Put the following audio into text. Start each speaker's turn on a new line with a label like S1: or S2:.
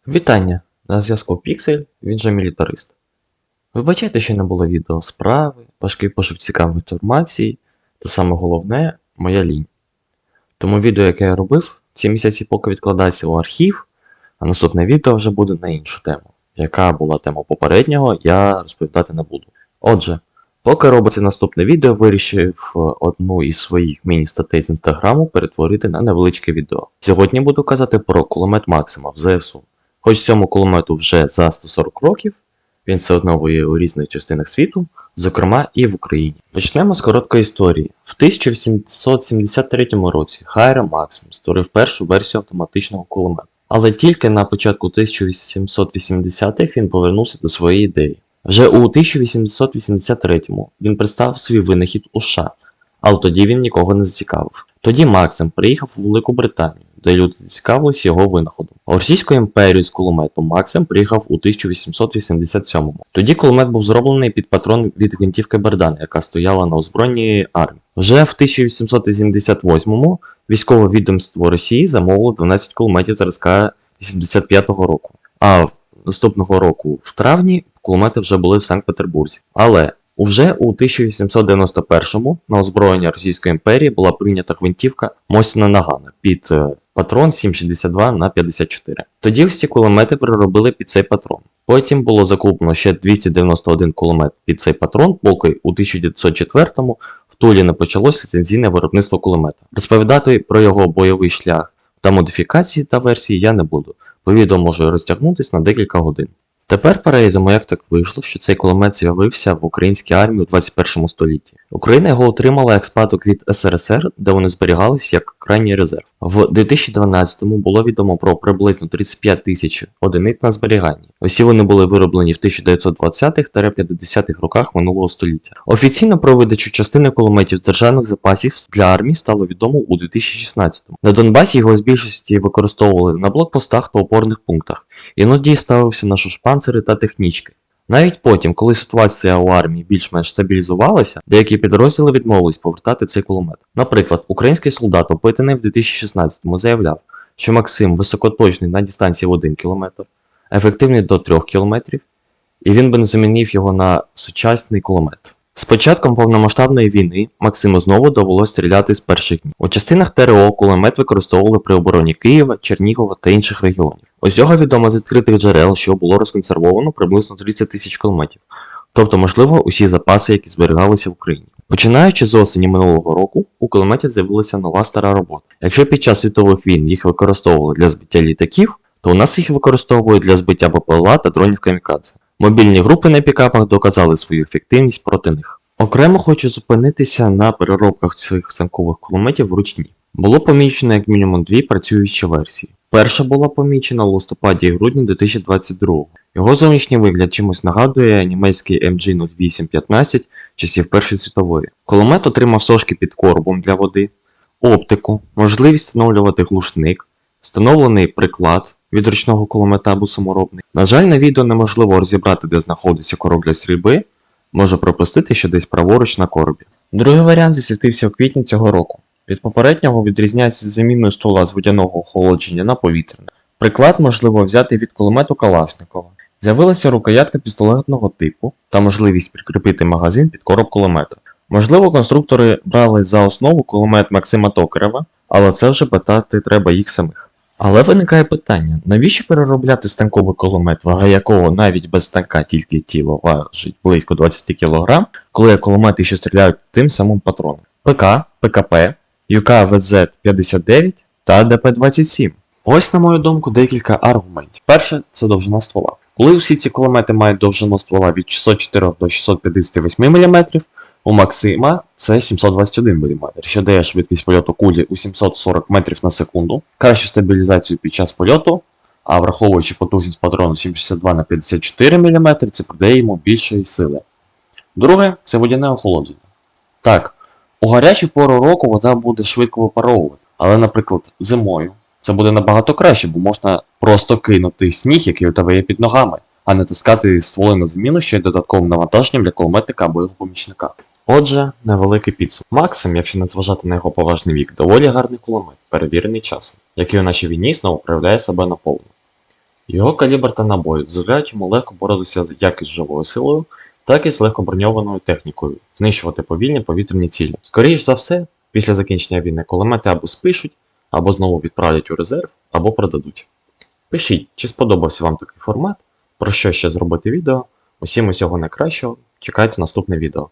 S1: Вітання! На зв'язку Піксель, він же мілітарист. Вибачайте, що не було відео справи, важкий пошук цікавої інформації, та саме головне моя лінь. Тому відео, яке я робив, ці місяці поки відкладається у архів, а наступне відео вже буде на іншу тему. Яка була тема попереднього, я розповідати не буду. Отже, поки робиться наступне відео, вирішив одну із своїх міні-статей з інстаграму перетворити на невеличке відео. Сьогодні буду казати про кулемет Максима в ЗСУ. Хоч цьому кулемету вже за 140 років, він все одно воює у різних частинах світу, зокрема і в Україні. Почнемо з короткої історії. В 1873 році Хайра Максим створив першу версію автоматичного кулемету. Але тільки на початку 1880-х він повернувся до своєї ідеї. Вже у 1883-му він представив свій винахід у США, але тоді він нікого не зацікавив. Тоді Максим приїхав у Велику Британію, де люди зацікавилися його винаходом. У Російську імперію з кулеметом Максим приїхав у 1887-му. Тоді кулемет був зроблений під патрон від гвинтівки Бердана, яка стояла на озброєнні армії. Вже в 1888-му військове відомство Росії замовило 12 кулеметів зразка 85-го року. А наступного року, в травні, кулемети вже були в Санкт-Петербурзі. Але уже у 1891-му на озброєння Російської імперії була прийнята гвинтівка Мосіна Нагана під патрон 7,62х54. Тоді всі кулемети переробили під цей патрон. Потім було закуплено ще 291 кулемет під цей патрон, поки у 1904-му в Тулі не почалось ліцензійне виробництво кулемета. Розповідати про його бойовий шлях та модифікації та версії я не буду, бо відео може розтягнутися на декілька годин. Тепер перейдемо, як так вийшло, що цей кулемет з'явився в українській армії у 21 столітті. Україна його отримала як спадок від СРСР, де вони зберігались як крайній резерв. В 2012-му було відомо про приблизно 35 тисяч одиниць на зберіганні. Усі вони були вироблені в 1920-х-50-х роках минулого століття. Офіційно про видачу частини кулеметів з державних запасів для армії стало відомо у 2016-му. На Донбасі його з більшості використовували на блокпостах та опорних пунктах. Іноді ставився на шушпанцери та технічки. Навіть потім, коли ситуація у армії більш-менш стабілізувалася, деякі підрозділи відмовились повертати цей кулемет. Наприклад, український солдат, опитаний в 2016-му, заявляв, що Максим високоточний на дистанції в 1 км, ефективний до 3 км, і він би не замінив його на сучасний кулемет. З початком повномасштабної війни Максиму знову довелося стріляти з перших днів. У частинах ТРО кулемет використовували при обороні Києва, Чернігова та інших регіонів. Усього відомо з відкритих джерел, що було розконсервовано приблизно 30 тисяч кулеметів. Тобто, можливо, усі запаси, які зберігалися в Україні. Починаючи з осені минулого року, у кулеметів з'явилася нова стара робота. Якщо під час світових війн їх використовували для збиття літаків, то у нас їх використовують для збиття БПЛА та дронів камікадзе. Мобільні групи на пікапах доказали свою ефективність проти них. Окремо хочу зупинитися на переробках цих станкових кулеметів вручні. Було помічено як мінімум дві працюючі версії. Перша була помічена у листопаді і грудні 2022-го. Його зовнішній вигляд чимось нагадує німецький MG0815 часів Першої світової. Кулемет отримав сошки під коробом для води, оптику, можливість встановлювати глушник, встановлений приклад від ручного кулемета або саморобний. На жаль, на відео неможливо розібрати, де знаходиться короб для стрільби, можу пропустити, що десь праворуч на коробі. Другий варіант засвітився в квітні цього року. Від попереднього відрізняється заміною ствола з водяного охолодження на повітряне. Приклад можливо взяти від кулемету Калашникова. З'явилася рукоятка пістолетного типу та можливість прикріпити магазин під короб кулемета. Можливо, конструктори брали за основу кулемет Максима Токарева, але це вже питати треба їх самих. Але виникає питання, навіщо переробляти станковий кулемет, вага якого навіть без станка тільки тіло важить близько 20 кг, коли є кулемети, що стріляють тим самим патроном? ПК, ПКП, ЮК-ВЗ-59 та ДП-27. Ось, на мою думку, декілька аргументів. Перше – це довжина ствола. Коли всі ці кулемети мають довжину ствола від 604 до 658 мм, у Максима це 721 мм, що дає швидкість польоту кулі у 740 метрів на секунду, кращу стабілізацію під час польоту, а враховуючи потужність патрону 7,62х54 мм, це придає йому більшої сили. Друге – це водяне охолодження. Так, у гарячу пору року вода буде швидко випаровувати, але, наприклад, зимою це буде набагато краще, бо можна просто кинути сніг, який у тебе є під ногами, а не таскати стволи на заміну ще й додатковим навантаженням для кулеметника або його помічника. Отже, невеликий підсумок. Максим, якщо не зважати на його поважний вік, доволі гарний кулемет, перевірений часом, який у нашій війні знову проявляє себе наповну. Його калібр та набої дозволяють йому легко боротися як із живою силою, так і з легкоброньованою технікою, знищувати повільні повітряні цілі. Скоріш за все, після закінчення війни кулемети або спишуть, або знову відправлять у резерв, або продадуть. Пишіть, чи сподобався вам такий формат, про що ще зробити відео. Усім усього найкращого, чекайте наступне відео.